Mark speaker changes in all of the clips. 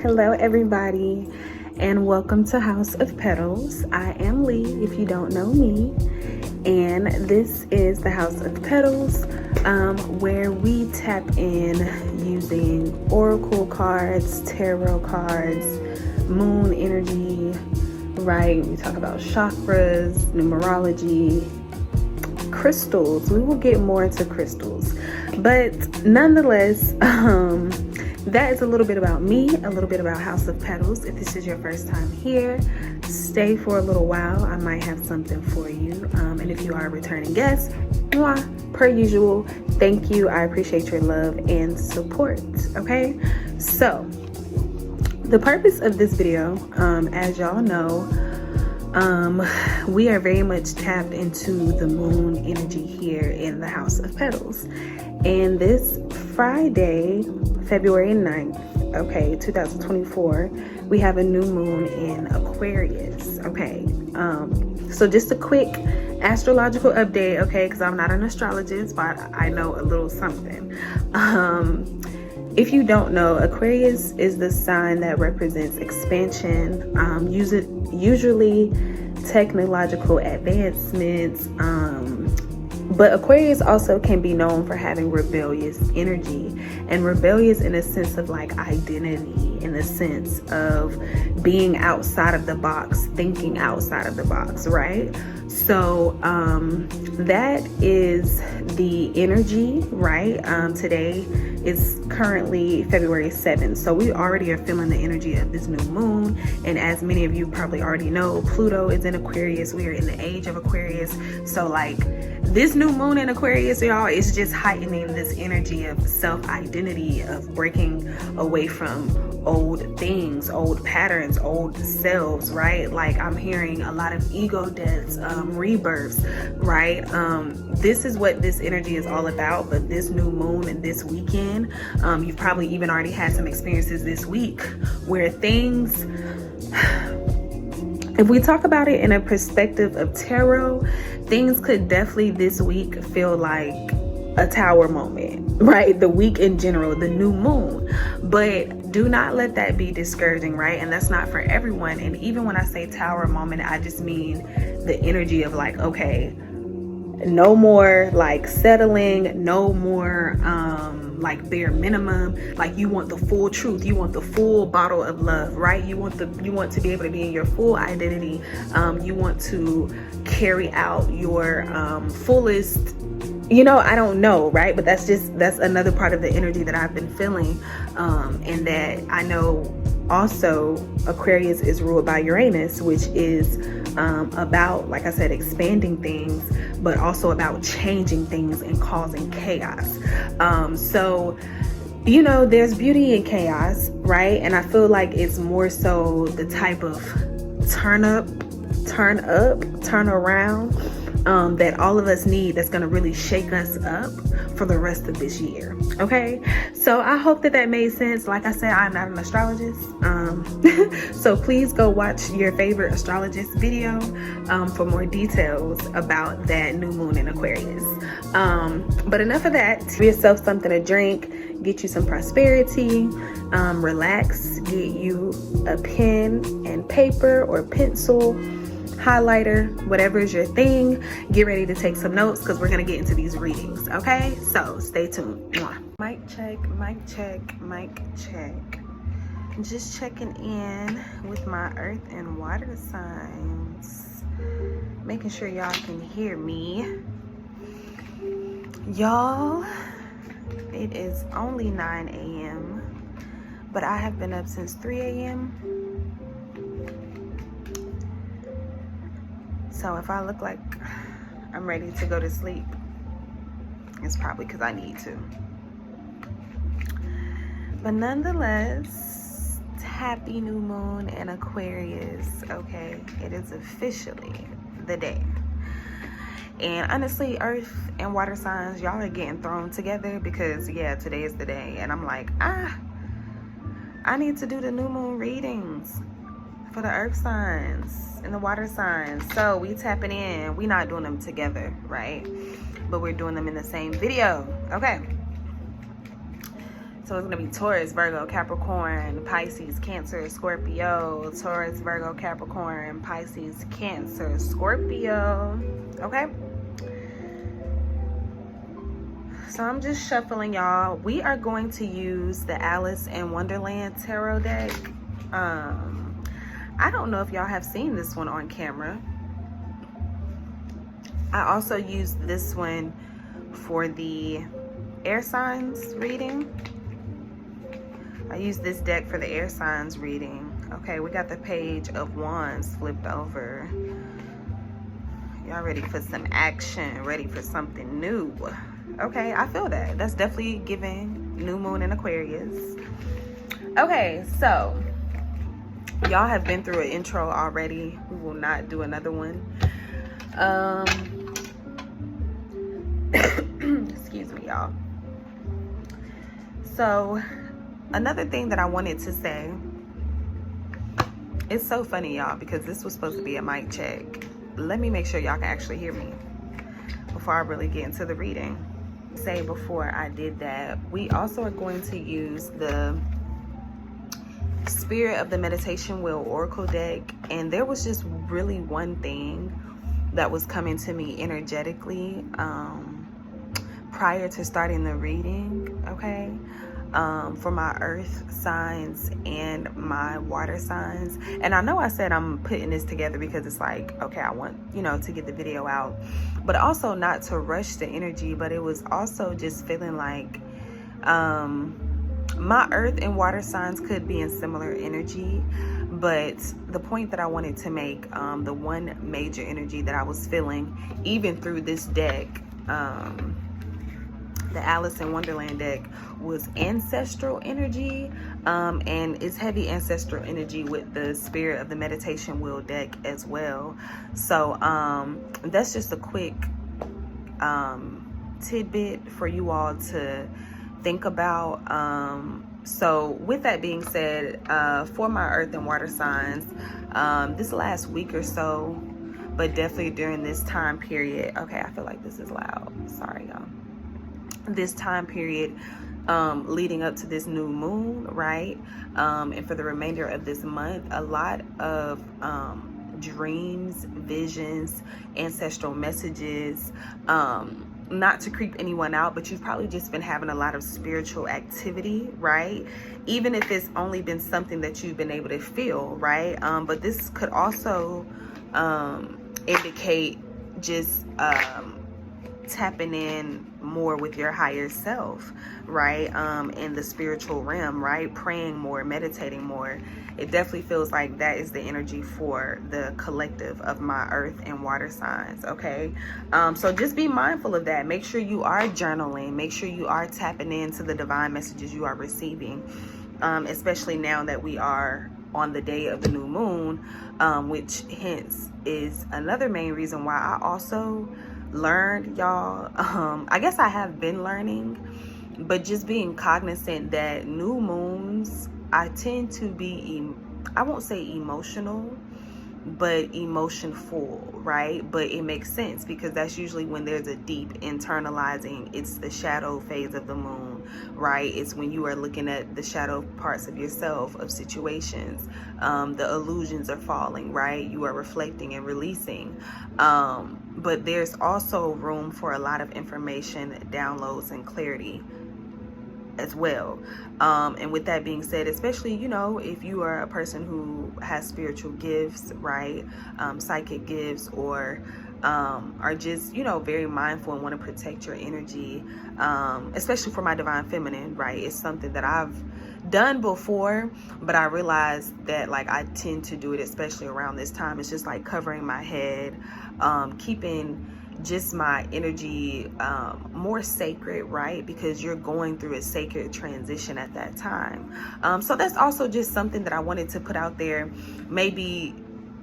Speaker 1: Hello everybody and welcome to House of Petals. I am Lee if you don't know me, and this is the House of Petals where we tap in using oracle cards, tarot cards, moon energy, right? We talk about chakras, numerology, crystals. We will get more into crystals, but nonetheless, that is a little bit about me, a little bit about House of Petals. If this is your first time here, stay for a little while. I might have something for you. And if you are a returning guest, per usual, thank you. I appreciate your love and support. Okay, so the purpose of this video, as y'all know, we are very much tapped into the moon energy here in the House of Petals. And this Friday, February 9th, okay, 2024, we have a new moon in Aquarius, okay? So just a quick astrological update, okay, because I'm not an astrologist, but I know a little something. If you don't know, Aquarius is the sign that represents expansion, usually technological advancements, but Aquarius also can be known for having rebellious energy, and rebellious in a sense of like identity, in the sense of being outside of the box, thinking outside of the box, right? So that is the energy, right? Today is currently February 7th, so we already are feeling the energy of this new moon. And as many of you probably already know, Pluto is in Aquarius. We are in the age of Aquarius, so like this new moon in Aquarius, y'all, is just heightening this energy of self-identity, of breaking away from old things, old patterns, old selves, right? Like I'm hearing a lot of ego deaths, rebirths, right? This is what this energy is all about. But this new moon and this weekend, you've probably even already had some experiences this week where things, if we talk about it in a perspective of tarot, things could definitely this week feel like a tower moment, right? The week in general, the new moon. But do not let that be discouraging, right? And that's not for everyone. And even when I say tower moment, I just mean the energy of like, okay, no more like settling, no more like bare minimum. Like you want the full truth, you want the full bottle of love, right? You want to be able to be in your full identity. You want to carry out your fullest, I don't know, right? But that's another part of the energy that I've been feeling, and that I know also Aquarius is ruled by Uranus, which is about, like I said, expanding things, but also about changing things and causing chaos. So there's beauty in chaos, right? And I feel like it's more so the type of turn around that all of us need, that's going to really shake us up for the rest of this year. Okay, so I hope that made sense. Like I said, I'm not an astrologist, so please go watch your favorite astrologist video for more details about that new moon in Aquarius. But enough of that. Give yourself something to drink, get you some prosperity, relax, get you a pen and paper or pencil, highlighter, whatever is your thing. Get ready to take some notes because we're going to get into these readings, okay? So stay tuned. Mic check, mic check, mic check. Just checking in with my earth and water signs, making sure y'all can hear me. Y'all, it is only 9 a.m. but I have been up since 3 a.m. So if I look like I'm ready to go to sleep, it's probably because I need to. But nonetheless, happy new moon in Aquarius, okay? It is officially the day. And honestly, earth and water signs, y'all are getting thrown together because, yeah, today is the day. And I'm like, I need to do the new moon readings for the earth signs and the water signs. So we tapping in. We not doing them together, right? But we're doing them in the same video. Okay. So So it's gonna be Taurus, Virgo, Capricorn, Pisces, Cancer, Scorpio. Taurus, Virgo, Capricorn, Pisces, Cancer, Scorpio. Okay. So I'm just shuffling, y'all. We are going to use the Alice in Wonderland tarot deck. I don't know if y'all have seen this one on camera. I also used this one for the air signs reading. I used this deck for the air signs reading. Okay, we got the Page of Wands flipped over. Y'all ready for some action, ready for something new. Okay, I feel that. That's definitely giving new moon in Aquarius. Okay, so y'all have been through an intro already. We will not do another one. Excuse me, y'all. So another thing that I wanted to say, it's so funny, y'all, because this was supposed to be a mic check. Let me make sure y'all can actually hear me before I really get into the reading. Say before I did that, we also are going to use the Spirit of the Meditation Wheel Oracle deck, and there was just really one thing that was coming to me energetically prior to starting the reading, okay, for my earth signs and my water signs. And I know I said I'm putting this together because it's like, okay, I want, you know, to get the video out, but also not to rush the energy. But it was also just feeling like my earth and water signs could be in similar energy, but the point that I wanted to make, the one major energy that I was feeling even through this deck, the Alice in Wonderland deck, was ancestral energy, and it's heavy ancestral energy with the Spirit of the Meditation Wheel deck as well. So that's just a quick tidbit for you all to think about. So with that being said, for my earth and water signs, this last week or so, but definitely during this time period, okay, I feel like this is loud, sorry y'all, this time period leading up to this new moon, right, and for the remainder of this month, a lot of dreams, visions, ancestral messages, not to creep anyone out, but you've probably just been having a lot of spiritual activity, right? Even if it's only been something that you've been able to feel, right? But this could also indicate just tapping in more with your higher self, right? In the spiritual realm, right? Praying more, meditating more. It definitely feels like that is the energy for the collective of my earth and water signs, okay? So just be mindful of that. Make sure you are journaling. Make sure you are tapping into the divine messages you are receiving, especially now that we are on the day of the new moon, which hence is another main reason why I also learned, y'all, I guess I have been learning, but just being cognizant that new moons, I tend to be, I won't say emotional, but emotionful, right? But it makes sense because that's usually when there's a deep internalizing. It's the shadow phase of the moon, right? It's when you are looking at the shadow parts of yourself, of situations. The illusions are falling, right? You are reflecting and releasing. But there's also room for a lot of information, downloads, and clarity as well. And with that being said, especially, you know, if you are a person who has spiritual gifts, right, psychic gifts, or are just, you know, very mindful and want to protect your energy, especially for my divine feminine, right? It's something that I've done before, but I realized that, like, I tend to do it especially around this time. It's just like covering my head, keeping just my energy more sacred, right? Because you're going through a sacred transition at that time. So that's also just something that I wanted to put out there. Maybe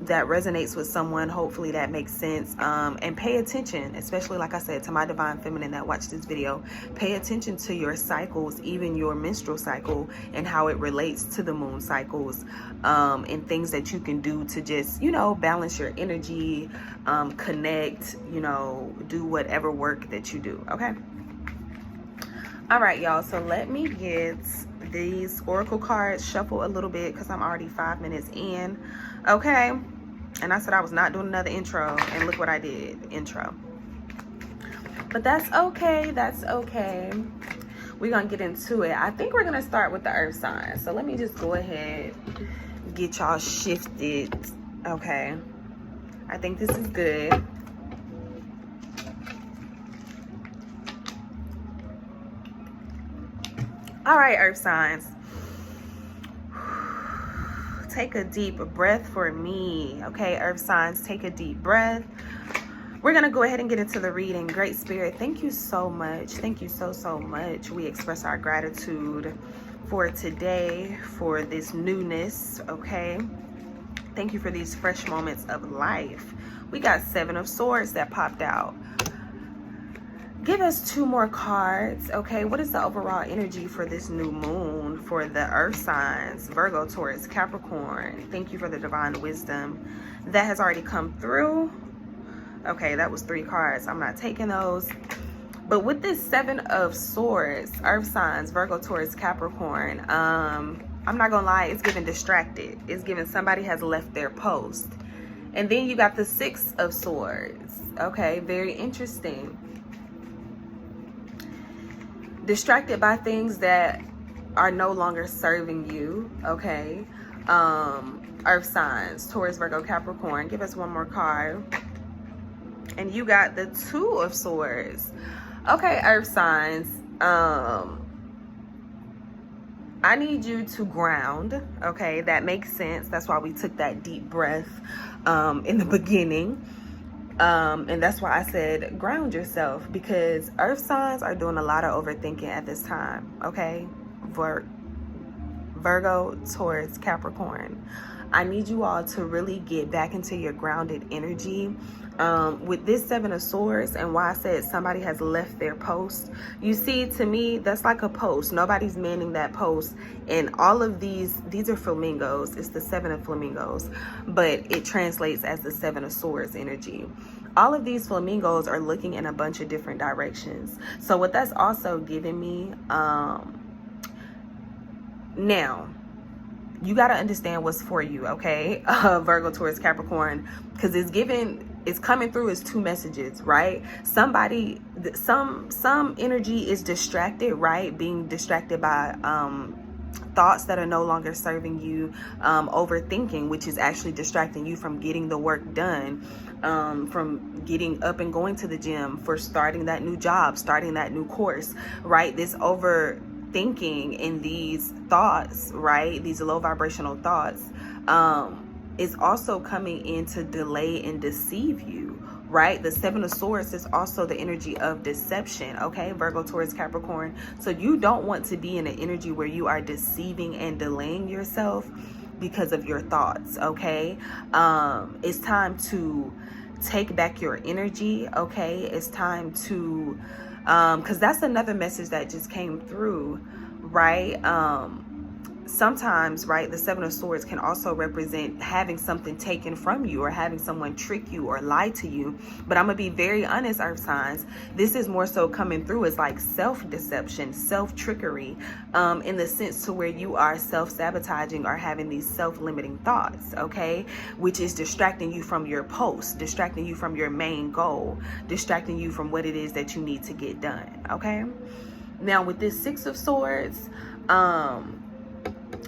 Speaker 1: that resonates with someone. Hopefully that makes sense. And pay attention, especially, like I said, to my divine feminine that watched this video. Pay attention to your cycles, even your menstrual cycle, and how it relates to the moon cycles, and things that you can do to just, you know, balance your energy, connect, you know, do whatever work that you do, okay? All right, y'all, so let me get these oracle cards shuffle a little bit because I'm already 5 minutes in. Okay, and I said I was not doing another intro, and look what I did. Intro. But that's okay. That's okay. We're gonna get into it. I think we're gonna start with the earth signs. So let me just go ahead, get y'all shifted. Okay, I think this is good. All right, earth signs, take a deep breath for me. Okay, earth signs, take a deep breath. We're gonna go ahead and get into the reading. Great Spirit, thank you so much. Thank you so much. We express our gratitude for today, for this newness. Okay, thank you for these fresh moments of life. We got 7 of Swords that popped out. Give us 2 more cards. Okay, what is the overall energy for this new moon for the earth signs? Virgo, Taurus, Capricorn. Thank you for the divine wisdom that has already come through. Okay, that was 3 cards. I'm not taking those. But with this 7 of Swords, earth signs, Virgo, Taurus, Capricorn, I'm not gonna lie, it's giving distracted. It's giving somebody has left their post. And then you got the 6 of Swords. Okay, very interesting. Distracted by things that are no longer serving you. Okay, earth signs, Taurus, Virgo, Capricorn. Give us 1 more card. And you got the 2 of Swords. Okay, earth signs, I need you to ground. Okay, that makes sense. That's why we took that deep breath in the beginning. And that's why I said ground yourself, because earth signs are doing a lot of overthinking at this time. Okay, Virgo, Taurus, Capricorn, I need you all to really get back into your grounded energy. With this 7 of Swords, and why I said somebody has left their post, you see, to me, that's like a post. Nobody's manning that post. And all of these are flamingos. It's the 7 of flamingos, but it translates as the 7 of Swords energy. All of these flamingos are looking in a bunch of different directions. So what that's also giving me, now, you got to understand what's for you, okay? Virgo, Taurus, Capricorn, because it's coming through as 2 messages, right? Somebody, some energy is distracted, right? Being distracted by thoughts that are no longer serving you, overthinking, which is actually distracting you from getting the work done, from getting up and going to the gym, for starting that new job, starting that new course, right? This overthinking in these thoughts, right? These low vibrational thoughts, is also coming in to delay and deceive you, right? The 7 of Swords is also the energy of deception, okay? Virgo, Taurus, Capricorn. So you don't want to be in an energy where you are deceiving and delaying yourself because of your thoughts, okay? It's time to take back your energy, okay? It's time to, because that's another message that just came through, right? Sometimes, right, the 7 of Swords can also represent having something taken from you, or having someone trick you or lie to you. But I'm gonna be very honest, earth signs, this is more so coming through as like self-deception, self-trickery, in the sense to where you are self-sabotaging or having these self-limiting thoughts, okay, which is distracting you from your post, distracting you from your main goal, distracting you from what it is that you need to get done, okay? Now with this 6 of Swords,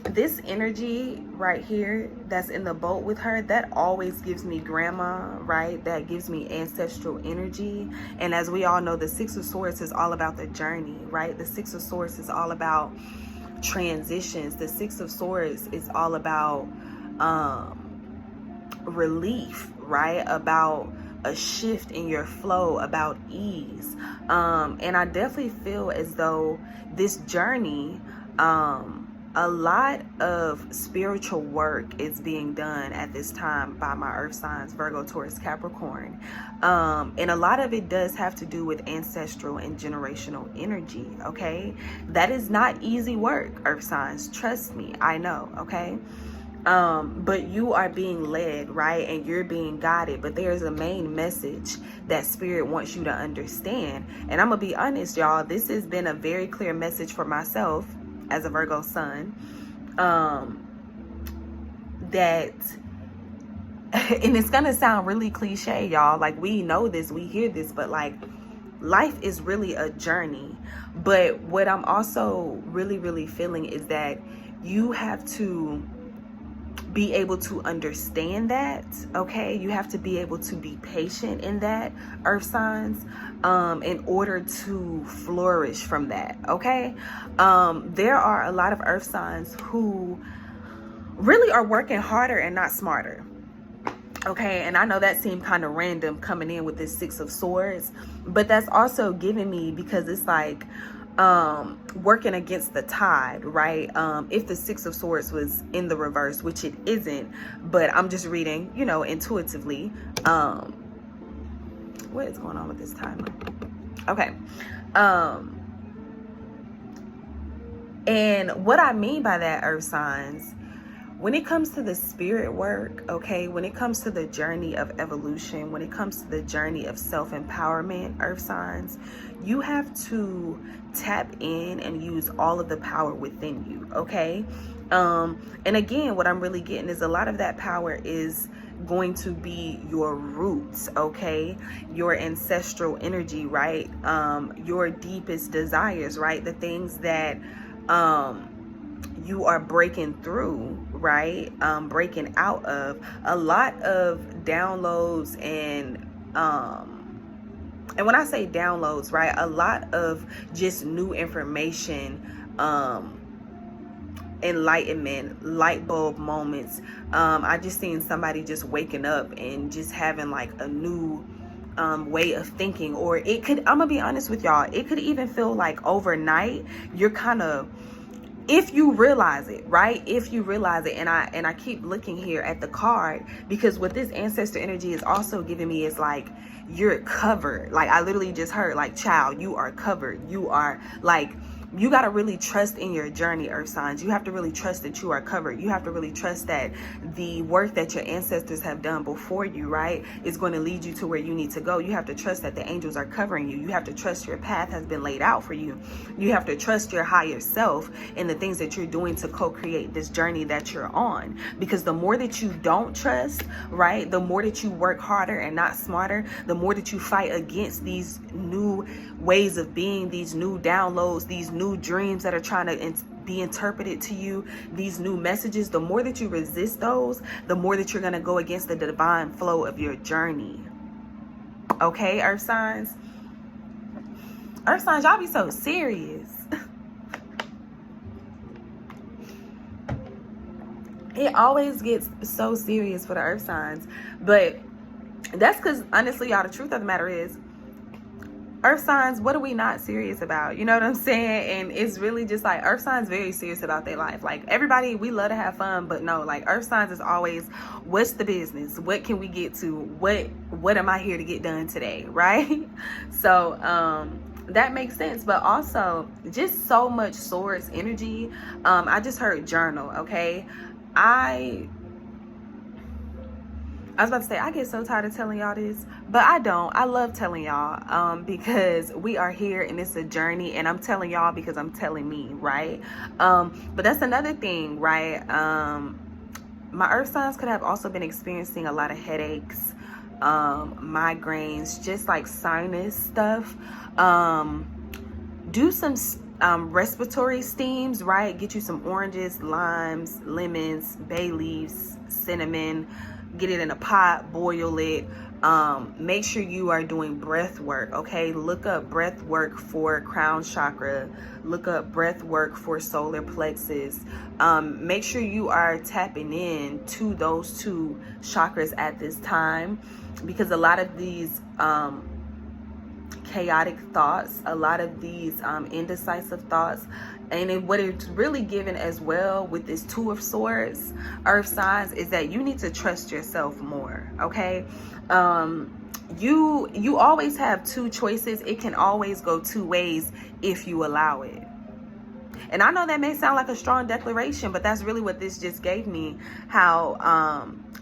Speaker 1: this energy right here that's in the boat with her, that always gives me grandma, right? That gives me ancestral energy. And as we all know, the 6 of Swords is all about the journey, right? The 6 of Swords is all about transitions. The 6 of Swords is all about relief, right? About a shift in your flow, about ease. And I definitely feel as though this journey, a lot of spiritual work is being done at this time by my earth signs, Virgo, Taurus, Capricorn. And a lot of it does have to do with ancestral and generational energy, okay? That is not easy work, earth signs. Trust me, I know, okay? But you are being led, right? And you're being guided. But there's a main message that spirit wants you to understand. And I'm gonna be honest, y'all, this has been a very clear message for myself as a Virgo sun, that and it's gonna sound really cliche, y'all, like we know this, we hear this, but like life is really a journey. But what I'm also really feeling is that you have to be able to understand that, okay? You have to be able to be patient in that, earth signs, in order to flourish from that, okay? There are a lot of earth signs who really are working harder and not smarter, okay? And I know that seemed kind of random coming in with this Six of Swords, but that's also giving me, because it's like working against the tide, right? If the Six of Swords was in the reverse, which it isn't, but I'm just reading, you know, intuitively. What is going on with this timer? Okay. And what I mean by that, earth signs, when it comes to the spirit work, okay, when it comes to the journey of evolution, when it comes to the journey of self-empowerment, earth signs, you have to tap in and use all of the power within you, okay? And again, what I'm really getting is a lot of that power is going to be your roots, okay? Your ancestral energy, right? Your deepest desires, right? The things that you are breaking through, right? Breaking out of. A lot of downloads and when I say downloads, right, a lot of just new information, enlightenment, light bulb moments. I just seen somebody just waking up and just having like a new way of thinking. Or it could, I'm gonna be honest with y'all, it could even feel like overnight you're kind of, if you realize it, right? If you realize it, and I keep looking here at the card, because what this ancestor energy is also giving me is like, you're covered. Like I literally just heard, like, child, you are covered. You are like, you got to really trust in your journey, earth signs. You have to really trust that you are covered. You have to really trust that the work that your ancestors have done before you, right, is going to lead you to where you need to go. You have to trust that the angels are covering you. You have to trust your path has been laid out for you. You have to trust your higher self and the things that you're doing to co-create this journey that you're on. Because the more that you don't trust, right, the more that you work harder and not smarter, the more that you fight against these new ways of being, these new downloads, these new dreams that are trying to be interpreted to you, these new messages, the more that you resist those, the more that you're going to go against the divine flow of your journey. Okay, earth signs? Earth signs, y'all be so serious. It always gets so serious for the earth signs. But that's because, honestly, y'all, the truth of the matter is, earth signs, what are we not serious about? You know what I'm saying? And it's really just like, earth signs very serious about their life. Like everybody, we love to have fun, but no, like earth signs is always, what's the business? What can we get to? What am I here to get done today? Right? So that makes sense. But also just so much swords energy. I just heard journal. Okay. I was about to say, I get so tired of telling y'all this, but I don't. I love telling y'all because we are here and it's a journey, and I'm telling y'all because I'm telling me, right? But that's another thing, right? My earth signs could have also been experiencing a lot of headaches, migraines, just like sinus stuff. Do some respiratory steams, right? Get you some oranges, limes, lemons, bay leaves, cinnamon. Get it in a pot, boil it. Make sure you are doing breath work, okay? Look up breath work for crown chakra. Look up breath work for solar plexus. Make sure you are tapping in to those two chakras at this time, because a lot of these chaotic thoughts, a lot of these indecisive thoughts, and what it's really given as well with this Two of Swords, earth signs, is that you need to trust yourself more, okay? You always have two choices. It can always go two ways if you allow it. And I know that may sound like a strong declaration, but that's really what this just gave me. How,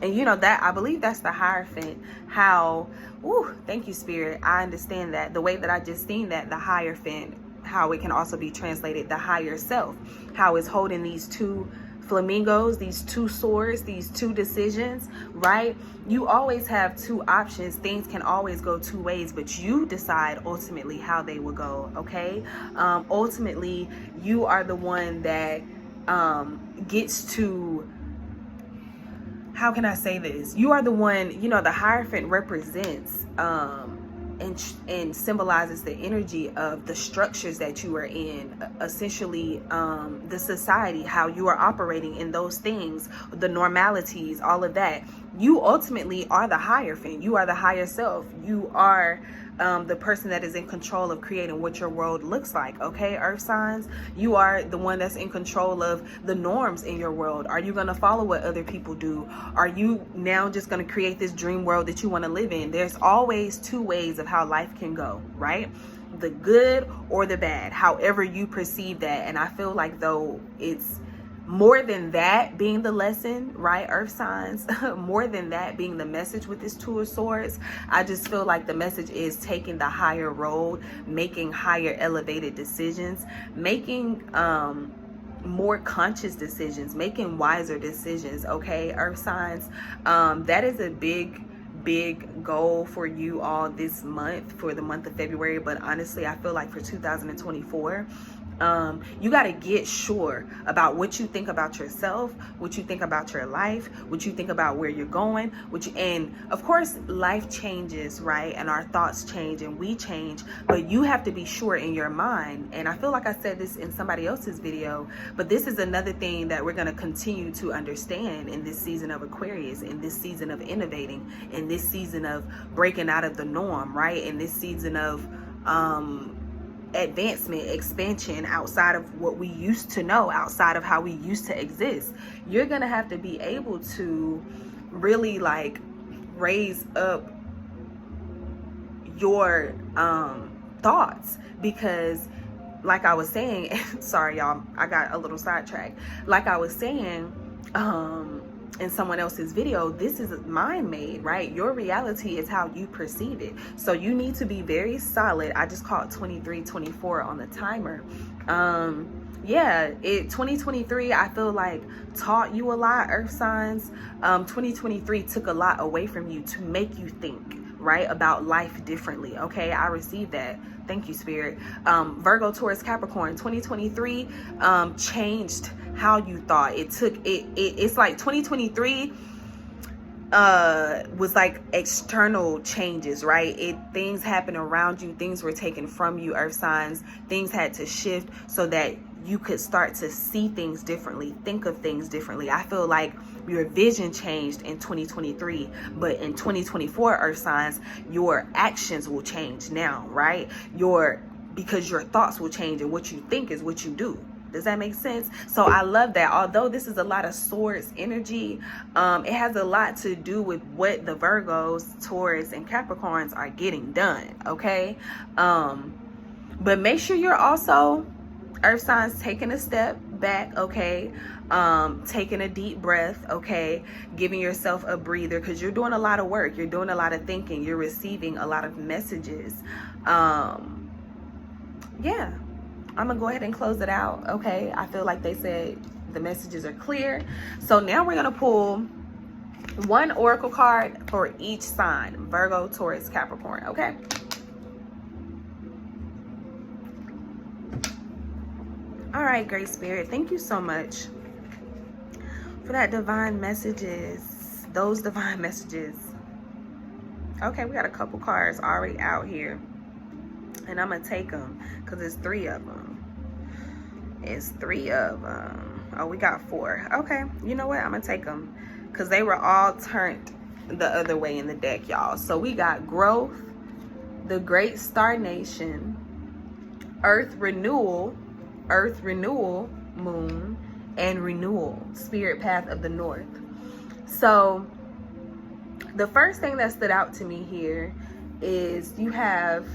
Speaker 1: and you know that, I believe that's the Hierophant. How, ooh, thank you, Spirit. I understand that. The way that I just seen that, the Hierophant, how it can also be translated the higher self, how it's holding these two flamingos, these two swords, these two decisions, right? You always have two options. Things can always go two ways, but you decide ultimately how they will go, okay? Ultimately, you are the one that gets to, how can I say this? You are the one, you know, the Hierophant represents and symbolizes the energy of the structures that you are in, essentially the society, how you are operating in those things, the normalities, all of that. You ultimately are the Hierophant. You are the higher self. You are the person that is in control of creating what your world looks like, okay, earth signs? You are the one that's in control of the norms in your world. Are you going to follow what other people do? Are you now just going to create this dream world that you want to live in? There's always two ways of how life can go, right? The good or the bad, however you perceive that. And I feel like, though, it's more than that being the lesson, right, earth signs, more than that being the message with this Two of Swords, I just feel like the message is taking the higher road, making higher elevated decisions, making more conscious decisions, making wiser decisions, okay, earth signs. That is a big goal for you all this month, for the month of February. But honestly, I feel like for 2024, you got to get sure about what you think about yourself, what you think about your life, what you think about where you're going, and of course life changes, right? And our thoughts change and we change, but you have to be sure in your mind. And I feel like I said this in somebody else's video, but this is another thing that we're going to continue to understand in this season of Aquarius, in this season of innovating, in this season of breaking out of the norm, right? In this season of advancement, expansion outside of what we used to know, outside of how we used to exist. You're gonna have to be able to really like raise up your thoughts, because like I was saying, sorry y'all, I got a little sidetracked. Like I was saying, in someone else's video, this is mind-made, right? Your reality is how you perceive it. So you need to be very solid. I just called 2324 on the timer. Yeah, 2023, I feel like taught you a lot, earth signs. 2023 took a lot away from you to make you think, right, about life differently, okay? I received that. Thank you, Spirit. Virgo, Taurus, Capricorn, 2023 changed how you thought. It's like 2023 was like external changes, right? Things happened around you, things were taken from you, earth signs. Things had to shift so that you could start to see things differently, think of things differently. I feel like your vision changed in 2023, but in 2024, earth signs, your actions will change now, right? Because your thoughts will change, and what you think is what you do. Does that make sense? So I love that. Although this is a lot of swords energy, it has a lot to do with what the Virgos, Taurus, and Capricorns are getting done, okay? But make sure you're also, earth signs, taking a step back, okay? Taking a deep breath, okay? Giving yourself a breather, because you're doing a lot of work. You're doing a lot of thinking. You're receiving a lot of messages. Yeah. I'm gonna go ahead and close it out, okay? I feel like they said the messages are clear. So now we're gonna pull one oracle card for each sign: Virgo, Taurus, Capricorn, okay? All right, Great Spirit, thank you so much for that divine messages, those divine messages. Okay, we got a couple cards already out here, and I'm gonna take them because it's 3 of them. It's 3 of them. Oh, we got 4. Okay, you know what? I'm gonna take them because they were all turned the other way in the deck, y'all. So we got growth, the great star nation, earth renewal, moon, and renewal, spirit path of the north. So the first thing that stood out to me here is you have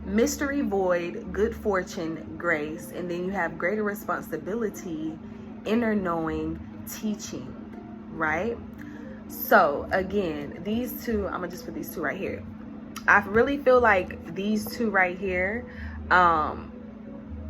Speaker 1: mystery void, good fortune, grace, and then you have greater responsibility, inner knowing, teaching, right? So again, these two, I'm gonna just put these two right here. I really feel like these two right here,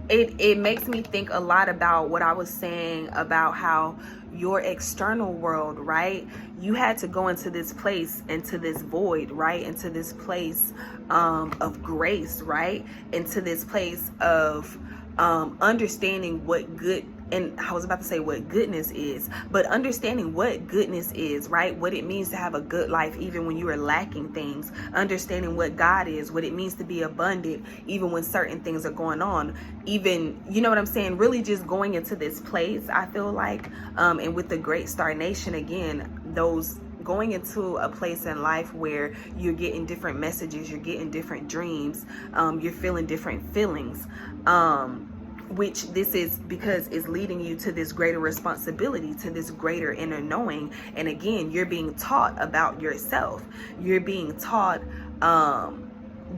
Speaker 1: it makes me think a lot about what I was saying about how your external world, right? You had to go into this place, into this void, right? Into this place of grace, right? Into this place of understanding what good, and I was about to say what goodness is, but understanding what goodness is, right? What it means to have a good life even when you are lacking things. Understanding what God is, what it means to be abundant even when certain things are going on. Even, you know what I'm saying? Really just going into this place, I feel like, and with the Great Star Nation, again, those going into a place in life where you're getting different messages, you're getting different dreams, you're feeling different feelings, which this is because it's leading you to this greater responsibility, to this greater inner knowing. And again, you're being taught about yourself. You're being taught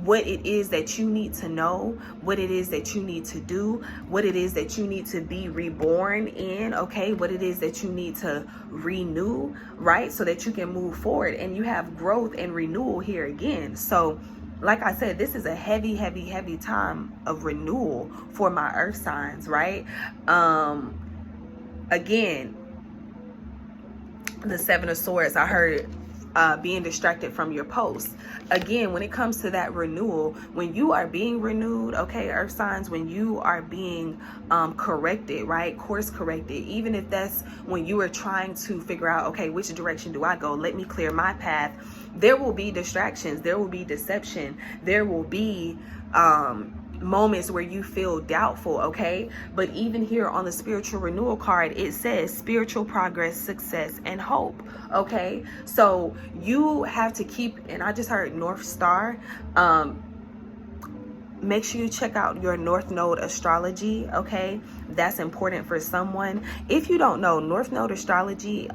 Speaker 1: what it is that you need to know, what it is that you need to do, what it is that you need to be reborn in, okay? What it is that you need to renew, right? So that you can move forward and you have growth and renewal here again. So like I said, this is a heavy, heavy, heavy time of renewal for my earth signs, right? Again, the Seven of Swords, I heard being distracted from your posts. Again, when it comes to that renewal, when you are being renewed, okay, earth signs, when you are being corrected, right, course corrected, even if that's when you are trying to figure out, okay, which direction do I go, let me clear my path, there will be distractions, there will be deception, there will be moments where you feel doubtful, okay? But even here on the spiritual renewal card, it says spiritual progress, success, and hope, okay? So you have to keep, and I just heard North Star, make sure you check out your North Node astrology, okay? That's important for someone. If you don't know, North Node astrology,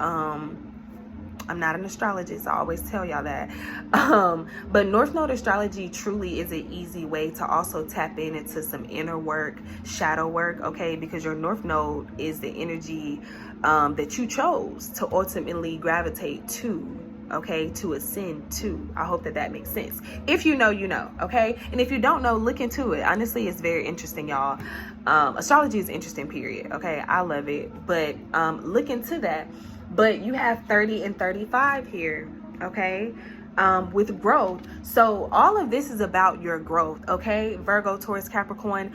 Speaker 1: I'm not an astrologist, I always tell y'all that. But North Node astrology truly is an easy way to also tap into some inner work, shadow work, okay? Because your North Node is the energy that you chose to ultimately gravitate to, okay? To ascend to. I hope that that makes sense. If you know, you know, okay? And if you don't know, look into it. Honestly, it's very interesting, y'all. Astrology is interesting, period, okay? I love it. But look into that. But you have 30 and 35 here, okay, with growth. So all of this is about your growth, okay? Virgo, Taurus, Capricorn,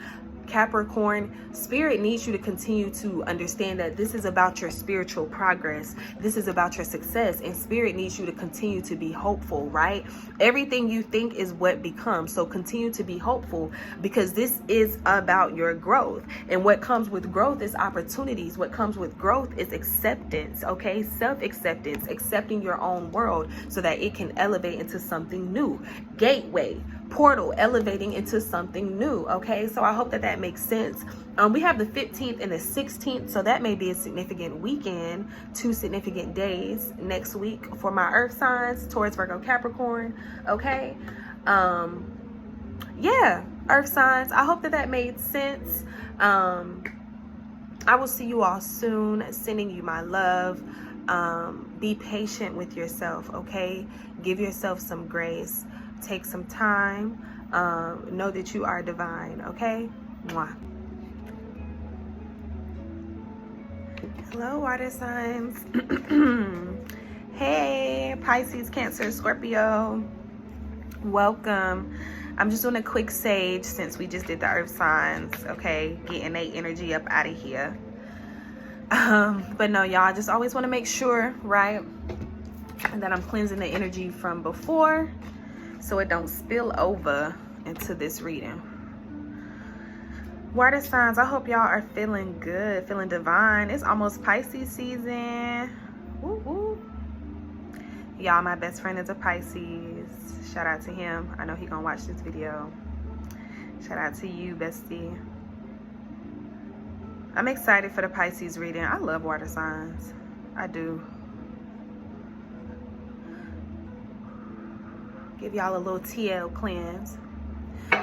Speaker 1: Spirit needs you to continue to understand that this is about your spiritual progress. This is about your success, and Spirit needs you to continue to be hopeful, right? Everything you think is what becomes. So continue to be hopeful, because this is about your growth. And what comes with growth is opportunities. What comes with growth is acceptance, okay? Self-acceptance, accepting your own world so that it can elevate into something new. Gateway, portal, elevating into something new, okay? So I hope that that makes sense. We have the 15th and the 16th, so that may be a significant weekend, 2 significant days next week for my earth signs, Taurus, Virgo, Capricorn, okay? Yeah, earth signs, I hope that that made sense. I will see you all soon, sending you my love. Be patient with yourself, okay? Give yourself some grace. Take some time. Know that you are divine, okay? Mwah. Hello, water signs. Hey, Pisces, Cancer, Scorpio. Welcome. I'm just doing a quick sage since we just did the earth signs, okay? Getting that energy up out of here. But no, y'all, I just always want to make sure, right, that I'm cleansing the energy from before, so it don't spill over into this reading. Water signs, I hope y'all are feeling good, feeling divine. It's almost Pisces season. Woo woo. Y'all, my best friend is a Pisces. Shout out to him. I know he gonna watch this video. Shout out to you, bestie. I'm excited for the Pisces reading. I love water signs. I do. Give y'all a little TL cleanse.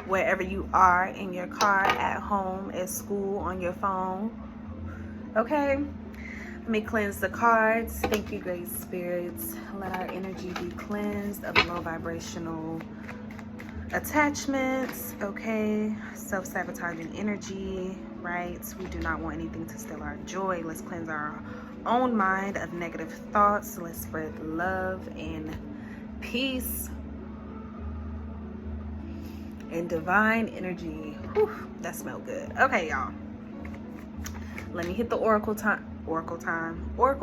Speaker 1: wherever you are, in your car, at home, at school, on your phone. Okay? Let me cleanse the cards. Thank you, great spirits. Let our energy be cleansed of low vibrational attachments, okay? Self-sabotaging energy, right? We do not want anything to steal our joy. Let's cleanse our own mind of negative thoughts. Let's spread love and peace and divine energy. Whew, that smelled good. Okay, y'all. Let me hit the oracle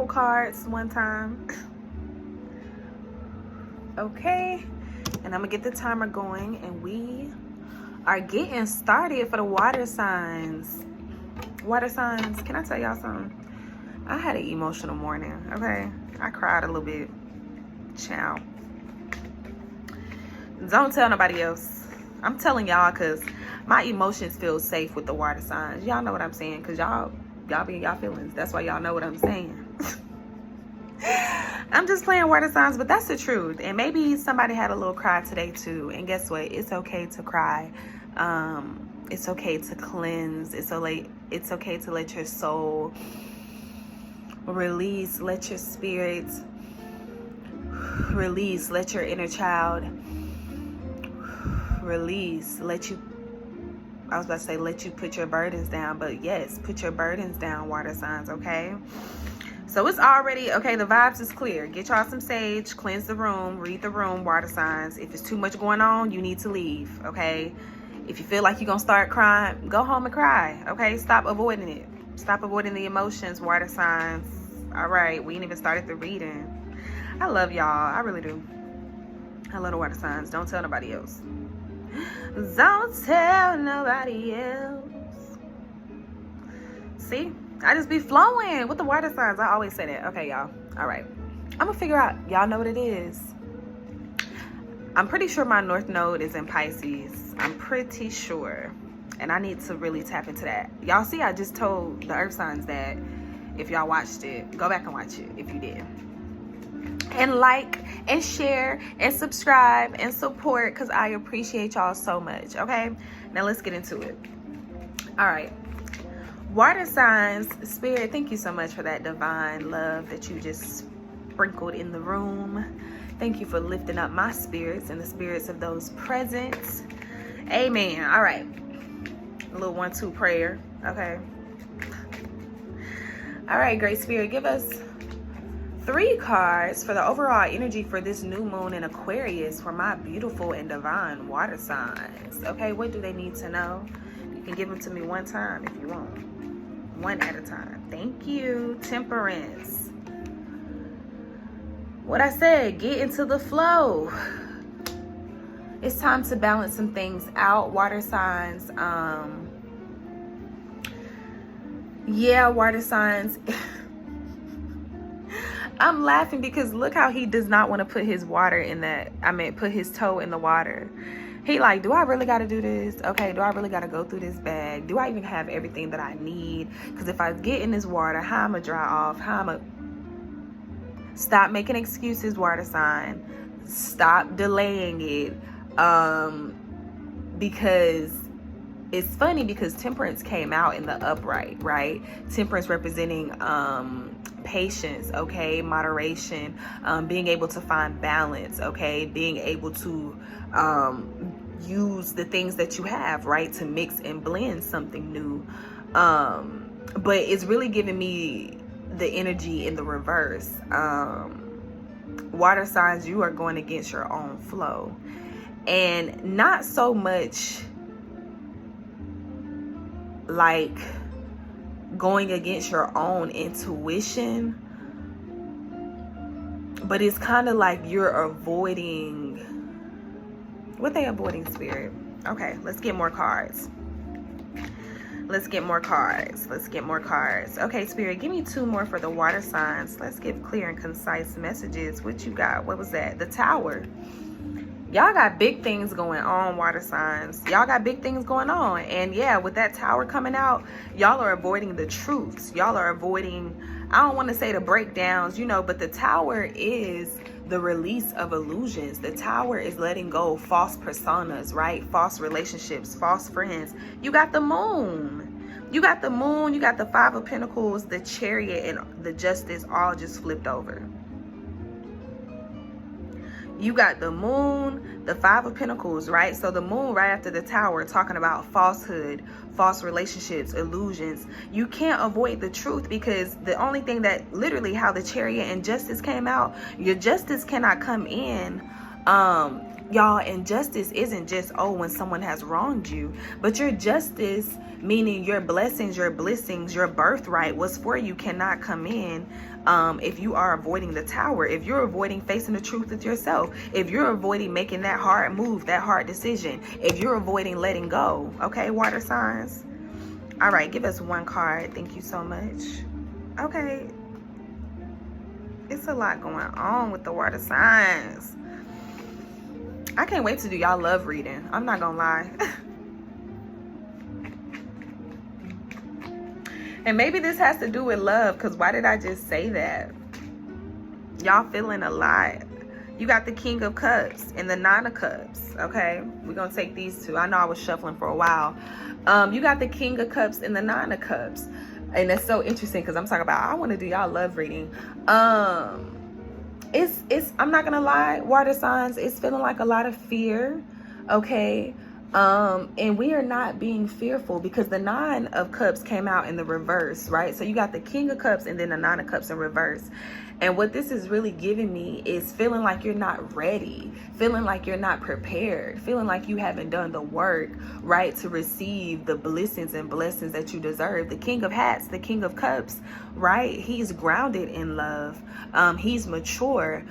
Speaker 1: cards one time. Okay. And I'm gonna get the timer going, and we are getting started for the water signs. Water signs, can I tell y'all something? I had an emotional morning, okay? I cried a little bit. Ciao. Don't tell nobody else. I'm telling y'all because my emotions feel safe with the water signs. Y'all know what I'm saying, because y'all be in y'all feelings. That's why y'all know what I'm saying. I'm just playing water signs, but that's the truth. And maybe somebody had a little cry today too. And guess what? It's okay to cry. It's okay to cleanse. It's okay to let your soul release. Let your spirit release. Let your inner child release. Let you put your burdens down. But yes, put your burdens down, water signs, okay? So it's already, okay, the vibes is clear. Get y'all some sage, cleanse the room, read the room, water signs. If it's too much going on, you need to leave, okay? If you feel like you're going to start crying, go home and cry, okay? Stop avoiding it. Stop avoiding the emotions, water signs. All right, we ain't even started the reading. I love y'all. I really do. I love the water signs. Don't tell nobody else. Don't tell nobody else. See? I just be flowing with the water signs. I always say that. Okay, y'all. All right. I'm going to figure out. Y'all know what it is. I'm pretty sure my North Node is in Pisces. I'm pretty sure. And I need to really tap into that. Y'all see, I just told the Earth signs that if y'all watched it, go back and watch it if you did. And like and share and subscribe and support, because I appreciate y'all so much. Okay? Now let's get into it. All right. Water signs, spirit, thank you so much for that divine love that you just sprinkled in the room. Thank you for lifting up my spirits and the spirits of those present. Amen. All right. A little 1-2 prayer. Okay. All right, great spirit, give us 3 cards for the overall energy for this new moon in Aquarius for my beautiful and divine water signs. Okay, what do they need to know? You can give them to me one time if you want. One at a time. Thank you. Temperance. What I said, get into the flow. It's time to balance some things out, water signs. Yeah, water signs. I'm laughing because look how he does not want to put his water in that. Put his toe in the water. He like, do I really got to do this? Okay, do I really got to go through this bag? Do I even have everything that I need? Because if I get in this water, how I'm going to dry off? How I'm going to... Stop making excuses, water sign. Stop delaying it. Because it's funny because temperance came out in the upright, right? Temperance representing patience, okay? Moderation, being able to find balance, okay? Being able to use the things that you have, right, to mix and blend something new. But it's really giving me the energy in the reverse. Water signs, you are going against your own flow, and not so much like going against your own intuition, but it's kind of like you're avoiding. What they avoiding, spirit? Okay, let's get more cards. Let's get more cards. Let's get more cards. Okay, spirit, give me 2 more for the water signs. Let's give clear and concise messages. What you got? What was that? The Tower. Y'all got big things going on, water signs. Y'all got big things going on. And yeah, with that Tower coming out, y'all are avoiding the truths. Y'all are avoiding I don't want to say the breakdowns, you know, but the Tower is the release of illusions. The Tower is letting go of false personas, right? False relationships, false friends. You got the Moon. You got the Moon, you got the Five of Pentacles, the Chariot, and the Justice all just flipped over. You got the Moon, the Five of Pentacles, right? So the Moon right after the Tower, talking about falsehood, false relationships, illusions. You can't avoid the truth, because the only thing that, literally how the Chariot and Justice came out, your justice cannot come in. Y'all, and justice isn't just, oh, when someone has wronged you, but your justice, meaning your blessings, your blessings, your birthright, what's for you, cannot come in if you are avoiding the Tower, if you're avoiding facing the truth with yourself, if you're avoiding making that hard move, that hard decision, if you're avoiding letting go. Okay, water signs. All right, give us one card. Thank you so much. Okay, it's a lot going on with the water signs. I can't wait to do y'all love reading. I'm not gonna lie. And maybe this has to do with love, because why did I just say that? Y'all feeling a lot. You got the King of Cups and the Nine of Cups, okay? We're going to take these two. I know I was shuffling for a while. You got the King of Cups and the Nine of Cups. And that's so interesting, because I'm talking about, I want to do y'all love reading. It's I'm not gonna lie, water signs, it's feeling like a lot of fear, okay? And we are not being fearful, because the Nine of Cups came out in the reverse, right? So you got the King of Cups and then the Nine of Cups in reverse. And what this is really giving me is feeling like you're not ready, feeling like you're not prepared, feeling like you haven't done the work, right, to receive the blessings and blessings that you deserve. The King of Hats, the King of Cups, right? He's grounded in love. He's mature.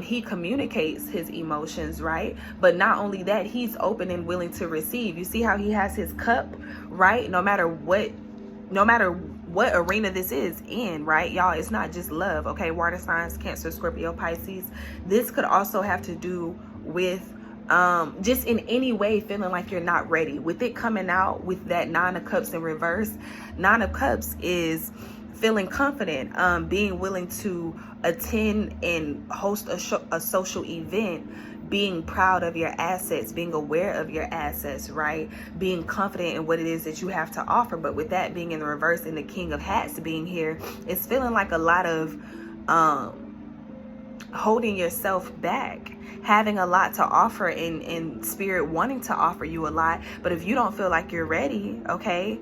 Speaker 1: He communicates his emotions, right? But not only that, he's open and willing to receive. You see how he has his cup, right? No matter what arena this is in, right, y'all? It's not just love, okay? Water signs, Cancer, Scorpio, Pisces. This could also have to do with just in any way feeling like you're not ready. With it coming out with that Nine of Cups in reverse, Nine of Cups is feeling confident, being willing to attend and host a social event, being proud of your assets, being aware of your assets, right? Being confident in what it is that you have to offer. But with that being in the reverse and the King of Hats being here, it's feeling like a lot of holding yourself back, having a lot to offer, in spirit wanting to offer you a lot. But if you don't feel like you're ready, okay,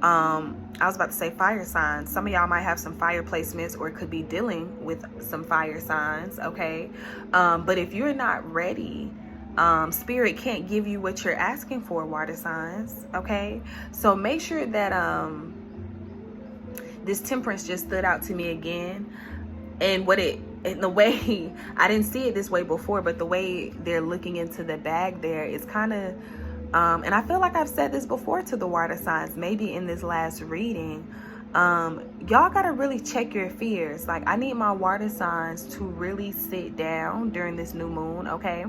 Speaker 1: I was about to say fire signs. Some of y'all might have some fire placements, or could be dealing with some fire signs, okay? But if you're not ready, spirit can't give you what you're asking for, water signs, okay? So make sure that this Temperance just stood out to me again. And in the way, I didn't see it this way before, but the way they're looking into the bag there is kind of, and I feel like I've said this before to the water signs, maybe in this last reading, y'all gotta really check your fears. Like, I need my water signs to really sit down during this new moon, okay?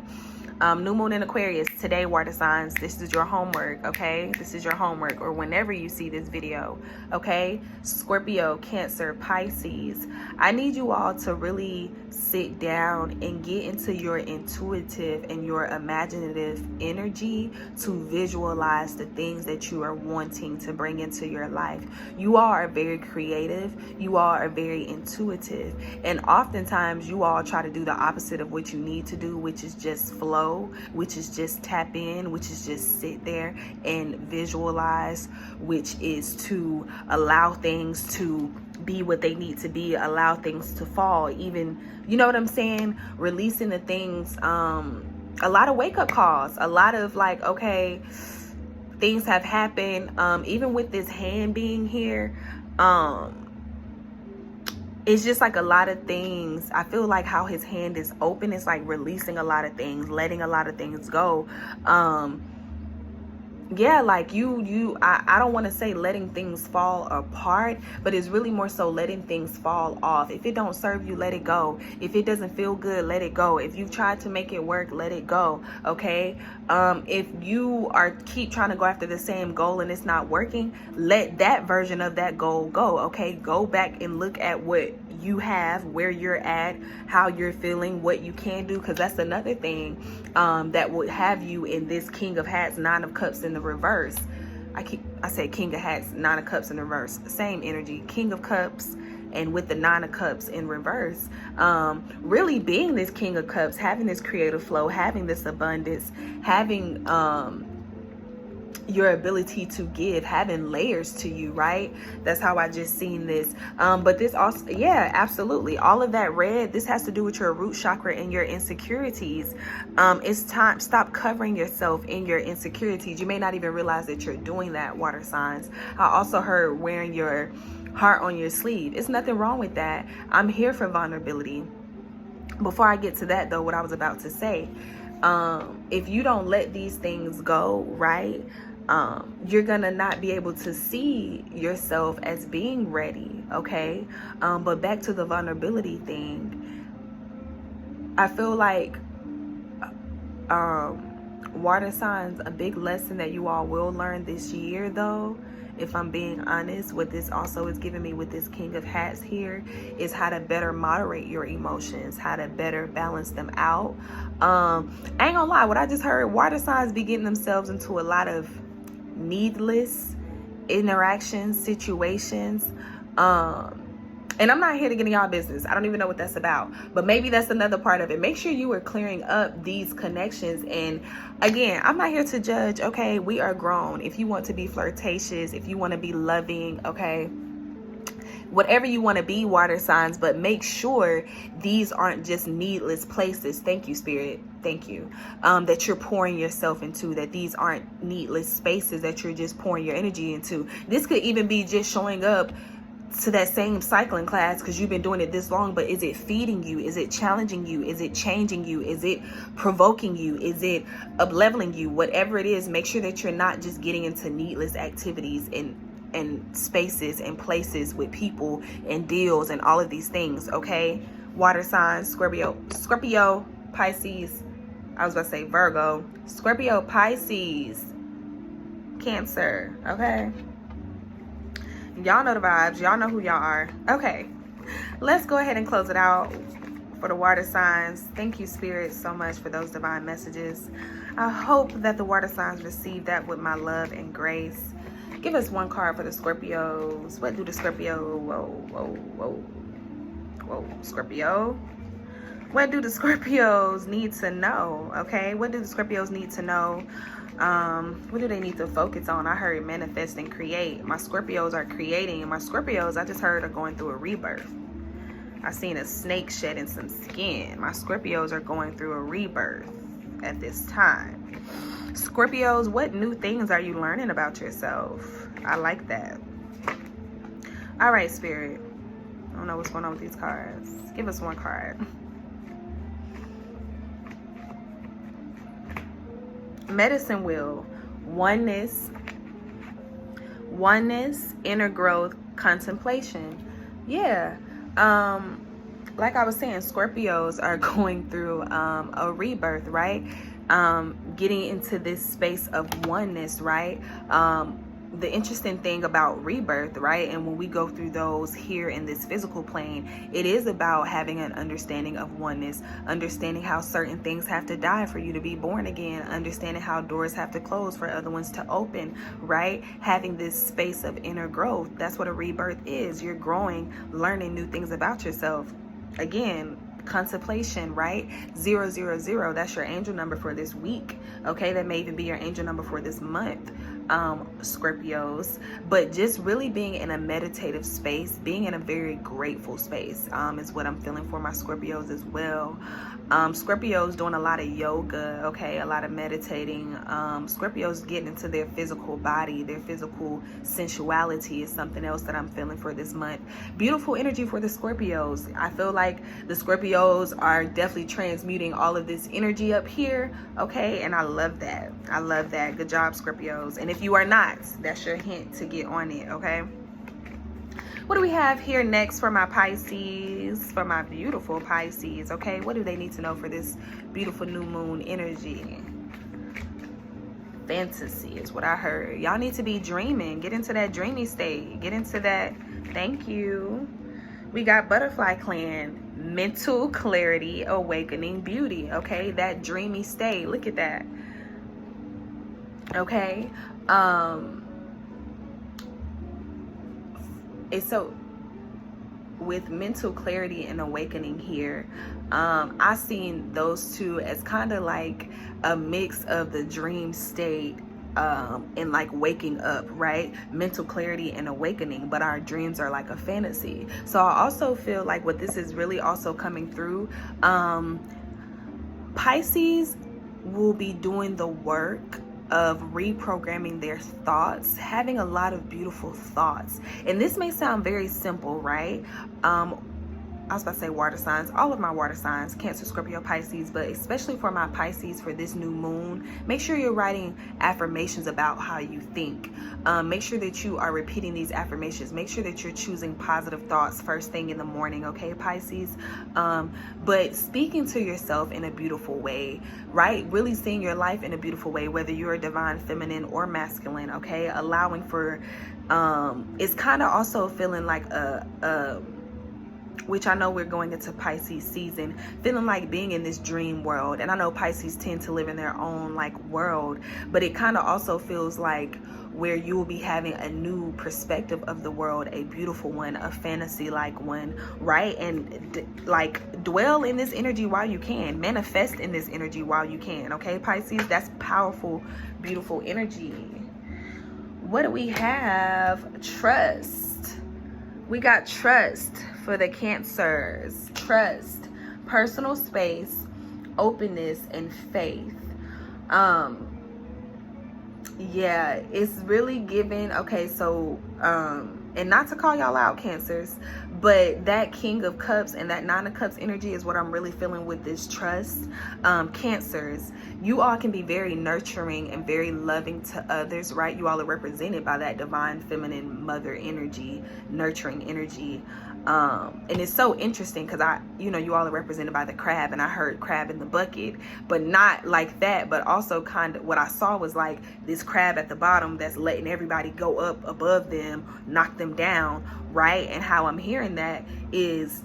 Speaker 1: New moon in Aquarius today, water signs. This is your homework, okay? This is your homework, or whenever you see this video, okay? Scorpio, Cancer, Pisces. I need you all to really sit down and get into your intuitive and your imaginative energy to visualize the things that you are wanting to bring into your life. You all are very creative. You all are very intuitive. And oftentimes you all try to do the opposite of what you need to do, which is just flow, which is just tap in, which is just sit there and visualize, which is to allow things to be what they need to be, allow things to fall, even, you know what I'm saying, releasing the things, a lot of wake-up calls, a lot of like, okay, things have happened, even with this hand being here, it's just like a lot of things. I feel like how his hand is open, it's like releasing a lot of things, letting a lot of things go. yeah, like I don't want to say letting things fall apart, but it's really more so letting things fall off. If it don't serve you, let it go. If it doesn't feel good, let it go. If you've tried to make it work, let it go. Okay. If you keep trying to go after the same goal and it's not working, let that version of that goal go. Okay. Go back and look at what you have, where you're at, how you're feeling, what you can do, because that's another thing that would have you in this King of Hats, Nine of Cups in the reverse. I said King of Hats, Nine of Cups in reverse, same energy, King of Cups, and with the Nine of Cups in reverse, really being this King of Cups, having this creative flow, having this abundance, having your ability to give, having layers to you, right? That's how I just seen this. But this also, yeah, absolutely. All of that red, this has to do with your root chakra and your insecurities. It's time, stop covering yourself in your insecurities. You may not even realize that you're doing that, water signs. I also heard wearing your heart on your sleeve. It's nothing wrong with that. I'm here for vulnerability. Before I get to that though, what I was about to say, if you don't let these things go, right, you're gonna not be able to see yourself as being ready. Okay. But back to the vulnerability thing, I feel like water signs, a big lesson that you all will learn this year though, if I'm being honest, what this also is giving me with this King of Hats here is how to better moderate your emotions, how to better balance them out. I ain't gonna lie, what I just heard, water signs be getting themselves into a lot of needless interactions, situations. And I'm not here to get in y'all business. I don't even know what that's about. But maybe that's another part of it. Make sure you are clearing up these connections. And again, I'm not here to judge. Okay, we are grown. If you want to be flirtatious, if you want to be loving, okay, whatever you want to be, water signs, but make sure these aren't just needless places. Thank you, Spirit. Thank you. That you're pouring yourself into, that these aren't needless spaces that you're just pouring your energy into. This could even be just showing up to that same cycling class because you've been doing it this long, but is it feeding you? Is it challenging you? Is it changing you? Is it provoking you? Is it up-leveling you? Whatever it is, make sure that you're not just getting into needless activities and spaces and places with people and deals and all of these things. Okay, water signs, Scorpio, Pisces, I was about to say Virgo, Scorpio, Pisces, Cancer. Okay, y'all know the vibes. Y'all know who y'all are. Okay, let's go ahead and close it out for the water signs. Thank you, Spirit, so much for those divine messages. I hope that the water signs receive that with my love and grace. Give us one card for the Scorpios. What do the Scorpio, Scorpio? What do the Scorpios need to know? Okay, what do the Scorpios need to know? What do they need to focus on? I heard manifest and create. My Scorpios are creating, and my Scorpios, I just heard, are going through a rebirth. I seen a snake shedding some skin. My Scorpios are going through a rebirth at this time. Scorpios, what new things are you learning about yourself? I like that. All right, Spirit. I don't know what's going on with these cards. Give us one card. Medicine wheel, oneness, inner growth, contemplation. Yeah. Like I was saying, Scorpios are going through a rebirth, right? Getting into this space of oneness, right? The interesting thing about rebirth, right, and when we go through those here in this physical plane, it is about having an understanding of oneness, understanding how certain things have to die for you to be born again, understanding how doors have to close for other ones to open, right? Having this space of inner growth. That's what a rebirth is. You're growing, learning new things about yourself. Again, contemplation, right? 000, that's your angel number for this week. Okay, that may even be your angel number for this month. Scorpios, but just really being in a meditative space, being in a very grateful space is what I'm feeling for my Scorpios as well. Scorpios doing a lot of yoga, okay, a lot of meditating. Scorpios getting into their physical body, their physical sensuality is something else that I'm feeling for this month. Beautiful energy for the Scorpios. I feel like the Scorpios are definitely transmuting all of this energy up here, okay, and I love that. I love that. Good job, Scorpios. And if you are not, that's your hint to get on it, okay? What do we have here next for my Pisces, for my beautiful Pisces, okay? What do they need to know for this beautiful new moon energy? Fantasy is what I heard. Y'all need to be dreaming. Get into that dreamy state. Get into that. Thank you. We got Butterfly Clan. Mental clarity, awakening beauty, okay? That dreamy state. Look at that. Okay? It's so with mental clarity and awakening here, I seen those two as kind of like a mix of the dream state and like waking up, right? Mental clarity and awakening, but our dreams are like a fantasy. So I also feel like what this is really also coming through, Pisces will be doing the work of reprogramming their thoughts, having a lot of beautiful thoughts. And this may sound very simple, right? I was about to say water signs, all of my water signs, Cancer, Scorpio, Pisces, but especially for my Pisces for this new moon, make sure you're writing affirmations about how you think. Make sure that you are repeating these affirmations. Make sure that you're choosing positive thoughts first thing in the morning, okay, Pisces? But speaking to yourself in a beautiful way, right? Really seeing your life in a beautiful way, whether you're a divine feminine or masculine, okay? Allowing for, it's kind of also feeling like which I know we're going into Pisces season, feeling like being in this dream world. And I know Pisces tend to live in their own like world, but it kind of also feels like where you will be having a new perspective of the world, a beautiful one, a fantasy like one, right? And like dwell in this energy while you can, manifest in this energy while you can, okay, Pisces? That's powerful, beautiful energy. What do we have? Trust. We got trust for the Cancers. Trust, personal space, openness, and faith. Yeah, it's really giving. Okay, so and not to call y'all out, Cancers, but that King of Cups and that Nine of Cups energy is what I'm really feeling with this trust. Cancers, you all can be very nurturing and very loving to others, right? You all are represented by that divine feminine mother energy, nurturing energy. And it's so interesting because you all are represented by the crab, and I heard crab in the bucket, but not like that, but also kind of what I saw was like this crab at the bottom that's letting everybody go up above them, knock them down, right? And how I'm hearing that is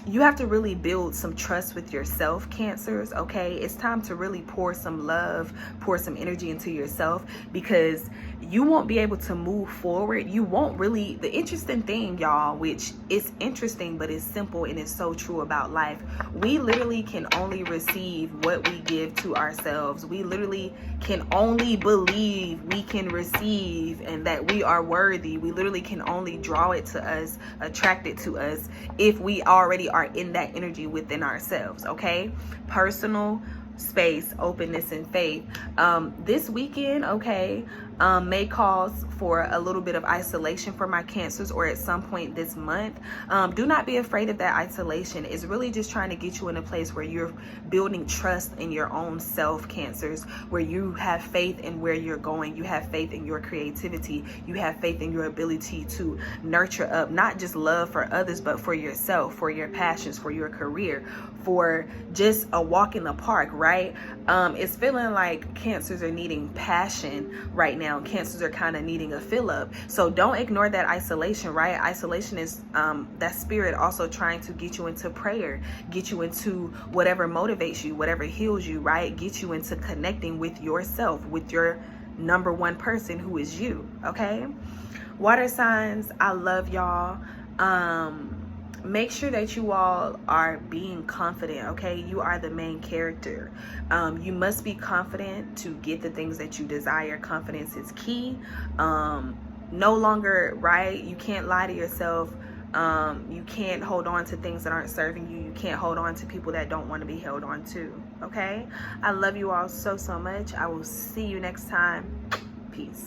Speaker 1: you have to really build some trust with yourself, Cancers, okay? It's time to really pour some love, pour some energy into yourself, because you won't be able to move forward. You won't really, the interesting thing, y'all, which is interesting, but it's simple and it's so true about life. We literally can only receive what we give to ourselves. We literally can only believe we can receive and that we are worthy. We literally can only draw it to us, attract it to us, if we already are in that energy within ourselves, okay? Personal space, openness, and faith. This weekend, okay, may cause for a little bit of isolation for my Cancers, or at some point this month. Do not be afraid of that isolation. It's really just trying to get you in a place where you're building trust in your own self, Cancers, where you have faith in where you're going. You have faith in your creativity. You have faith in your ability to nurture up, not just love for others, but for yourself, for your passions, for your career, for just a walk in the park, right? It's feeling like Cancers are needing passion right now. Cancers are kind of needing a fill up. So don't ignore that isolation, right? Isolation is that spirit also trying to get you into prayer, get you into whatever motivates you, whatever heals you, right? Get you into connecting with yourself, with your number one person, who is you, okay? Water signs, I love y'all. make sure that you all are being confident, okay? You are the main character. You must be confident to get the things that you desire. Confidence is key. No longer, right? You can't lie to yourself. You can't hold on to things that aren't serving you. You can't hold on to people that don't want to be held on to, okay? I love you all so much. I will see you next time. Peace.